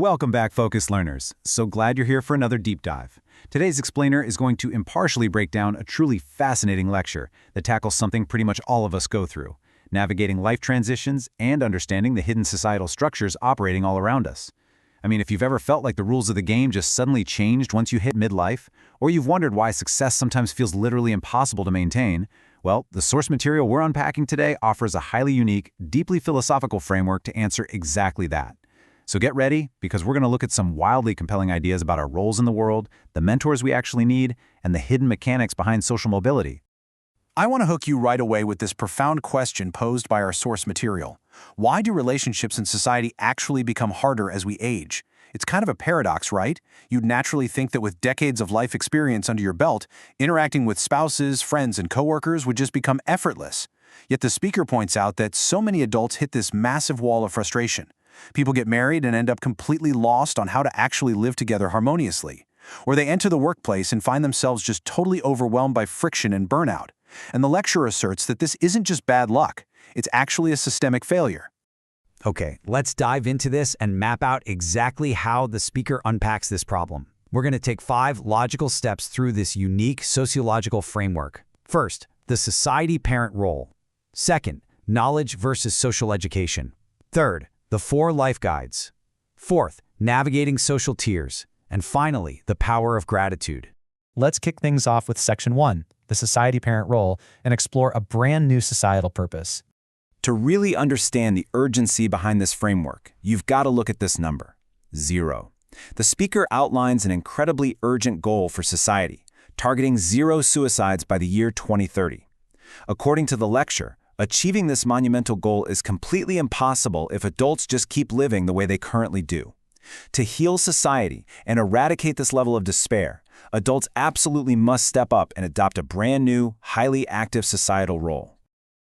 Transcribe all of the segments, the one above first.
Welcome back, focused learners. So glad you're here for another deep dive. Today's explainer is going to impartially break down a truly fascinating lecture that tackles something pretty much all of us go through: navigating life transitions and understanding the hidden societal structures operating all around us. I mean, if you've ever felt like the rules of the game just suddenly changed once you hit midlife, or you've wondered why success sometimes feels literally impossible to maintain, well, the source material we're unpacking today offers a highly unique, deeply philosophical framework to answer exactly that. So get ready, because we're going to look at some wildly compelling ideas about our roles in the world, the mentors we actually need, and the hidden mechanics behind social mobility. I want to hook you right away with this profound question posed by our source material. Why do relationships in society actually become harder as we age? It's kind of a paradox, right? You'd naturally think that with decades of life experience under your belt, interacting with spouses, friends, and coworkers would just become effortless. Yet the speaker points out that so many adults hit this massive wall of frustration. People get married and end up completely lost on how to actually live together harmoniously. Or they enter the workplace and find themselves just totally overwhelmed by friction and burnout. And the lecturer asserts that this isn't just bad luck, it's actually a systemic failure. Okay, let's dive into this and map out exactly how the speaker unpacks this problem. We're going to take 5 logical steps through this unique sociological framework. First, the society-parent role. Second, knowledge versus social education. Third, the 4 life guides. Fourth, navigating social tiers. And finally, the power of gratitude. Let's kick things off with Section 1, the society-parent role, and explore a brand new societal purpose. To really understand the urgency behind this framework, you've got to look at this number: 0. The speaker outlines an incredibly urgent goal for society, targeting 0 suicides by the year 2030. According to the lecture, achieving this monumental goal is completely impossible if adults just keep living the way they currently do. To heal society and eradicate this level of despair, adults absolutely must step up and adopt a brand new, highly active societal role.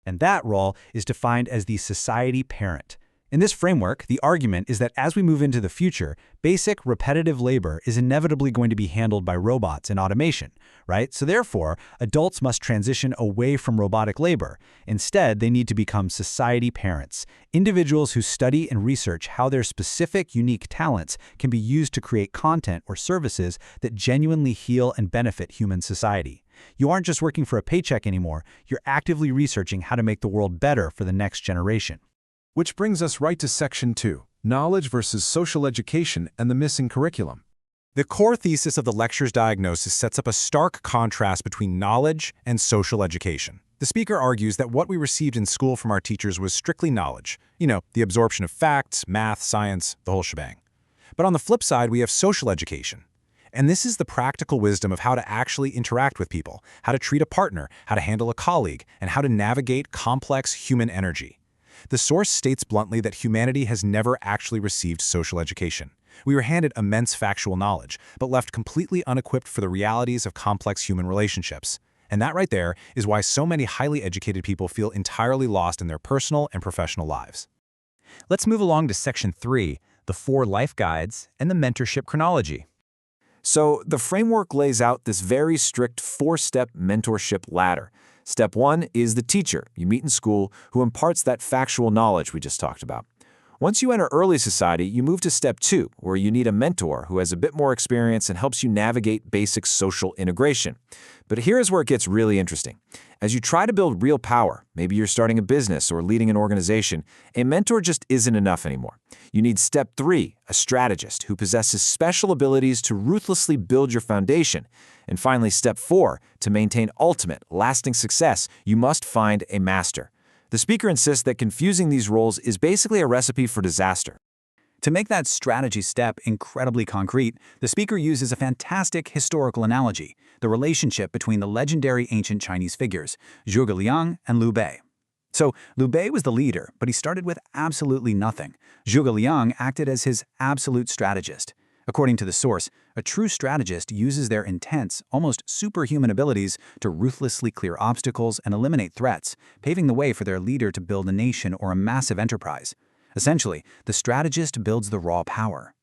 And that role is defined as the society parent. In this framework, the argument is that as we move into the future, basic repetitive labor is inevitably going to be handled by robots and automation, right? So therefore, adults must transition away from robotic labor. Instead, they need to become society parents, individuals who study and research how their specific, unique talents can be used to create content or services that genuinely heal and benefit human society. You aren't just working for a paycheck anymore, you're actively researching how to make the world better for the next generation. Which brings us right to Section 2, knowledge versus social education and the missing curriculum. The core thesis of the lecture's diagnosis sets up a stark contrast between knowledge and social education. The speaker argues that what we received in school from our teachers was strictly knowledge, the absorption of facts, math, science, the whole shebang. But on the flip side, we have social education. And this is the practical wisdom of how to actually interact with people, how to treat a partner, how to handle a colleague, and how to navigate complex human energy. The source states bluntly that humanity has never actually received social education. We were handed immense factual knowledge, but left completely unequipped for the realities of complex human relationships. And that right there is why so many highly educated people feel entirely lost in their personal and professional lives. Let's move along to Section 3, the 4 life guides and the mentorship chronology. So the framework lays out this very strict 4-step mentorship ladder. Step 1 is the teacher you meet in school who imparts that factual knowledge we just talked about. Once you enter early society, you move to Step 2, where you need a mentor who has a bit more experience and helps you navigate basic social integration. But here's where it gets really interesting. As you try to build real power, maybe you're starting a business or leading an organization, a mentor just isn't enough anymore. You need Step 3, a strategist who possesses special abilities to ruthlessly build your foundation. And finally, Step 4, to maintain ultimate, lasting success, you must find a master. The speaker insists that confusing these roles is basically a recipe for disaster. To make that strategy step incredibly concrete, the speaker uses a fantastic historical analogy: the relationship between the legendary ancient Chinese figures, Zhuge Liang and Liu Bei. So, Liu Bei was the leader, but he started with absolutely nothing. Zhuge Liang acted as his absolute strategist. According to the source, a true strategist uses their intense, almost superhuman abilities to ruthlessly clear obstacles and eliminate threats, paving the way for their leader to build a nation or a massive enterprise. Essentially, the strategist builds the raw power.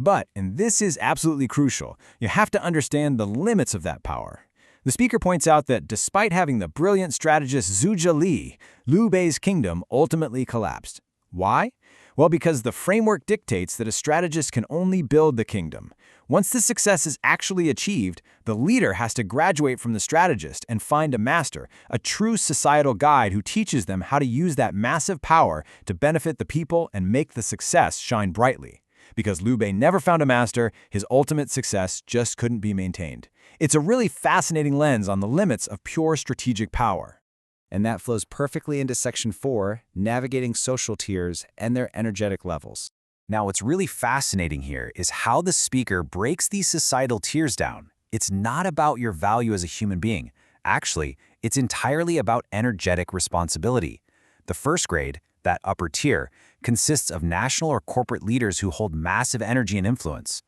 But, and this is absolutely crucial, you have to understand the limits of that power. The speaker points out that despite having the brilliant strategist Zhuge Liang, Liu Bei's kingdom ultimately collapsed. Why? Well, because the framework dictates that a strategist can only build the kingdom. Once this success is actually achieved, the leader has to graduate from the strategist and find a master, a true societal guide who teaches them how to use that massive power to benefit the people and make the success shine brightly. Because Liu Bei never found a master, his ultimate success just couldn't be maintained. It's a really fascinating lens on the limits of pure strategic power. And that flows perfectly into Section 4, navigating social tiers and their energetic levels. Now, what's really fascinating here is how the speaker breaks these societal tiers down. It's not about your value as a human being. Actually, it's entirely about energetic responsibility. The first grade, that upper tier, consists of national or corporate leaders who hold massive energy and influence.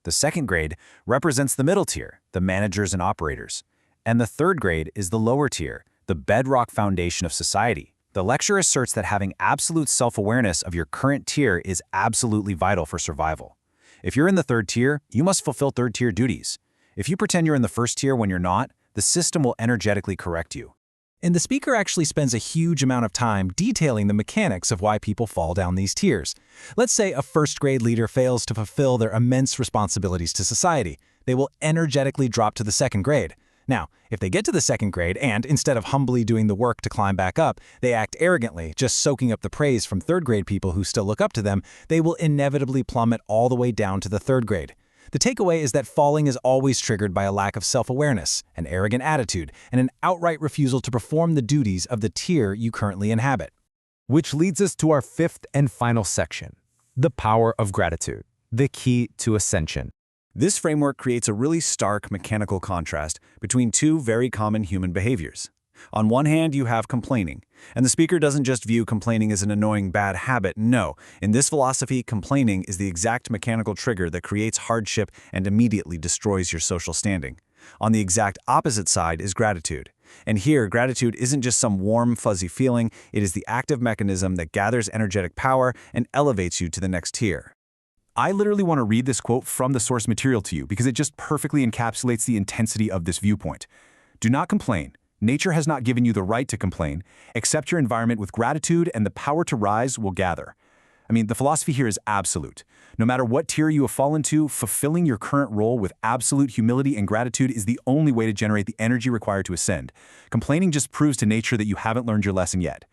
The second grade represents the middle tier, the managers and operators. And the third grade is the lower tier, the bedrock foundation of society. The lecture asserts that having absolute self-awareness of your current tier is absolutely vital for survival. If you're in the third tier, you must fulfill third-tier duties. If you pretend you're in the first tier when you're not, the system will energetically correct you. And the speaker actually spends a huge amount of time detailing the mechanics of why people fall down these tiers. Let's say a first-grade leader fails to fulfill their immense responsibilities to society. They will energetically drop to the second grade. Now, if they get to the second grade and, instead of humbly doing the work to climb back up, they act arrogantly, just soaking up the praise from third-grade people who still look up to them, they will inevitably plummet all the way down to the third grade. The takeaway is that falling is always triggered by a lack of self-awareness, an arrogant attitude, and an outright refusal to perform the duties of the tier you currently inhabit. Which leads us to our fifth and final section, the power of gratitude, the key to ascension. This framework creates a really stark mechanical contrast between two very common human behaviors. On one hand, you have complaining, and the speaker doesn't just view complaining as an annoying bad habit. No, in this philosophy, complaining is the exact mechanical trigger that creates hardship and immediately destroys your social standing. On the exact opposite side is gratitude. And here, gratitude isn't just some warm, fuzzy feeling, it is the active mechanism that gathers energetic power and elevates you to the next tier. I literally want to read this quote from the source material to you because it just perfectly encapsulates the intensity of this viewpoint. Do not complain. Nature has not given you the right to complain. Accept your environment with gratitude and the power to rise will gather. I mean, the philosophy here is absolute. No matter what tier you have fallen to, fulfilling your current role with absolute humility and gratitude is the only way to generate the energy required to ascend. Complaining just proves to nature that you haven't learned your lesson yet.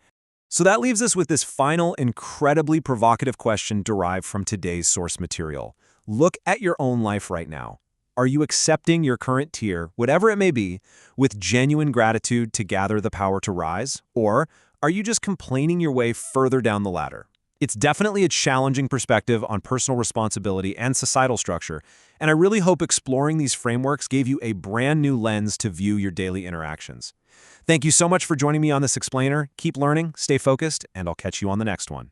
So that leaves us with this final, incredibly provocative question derived from today's source material. Look at your own life right now. Are you accepting your current tier, whatever it may be, with genuine gratitude to gather the power to rise? Or are you just complaining your way further down the ladder? It's definitely a challenging perspective on personal responsibility and societal structure, and I really hope exploring these frameworks gave you a brand new lens to view your daily interactions. Thank you so much for joining me on this explainer. Keep learning, stay focused, and I'll catch you on the next one.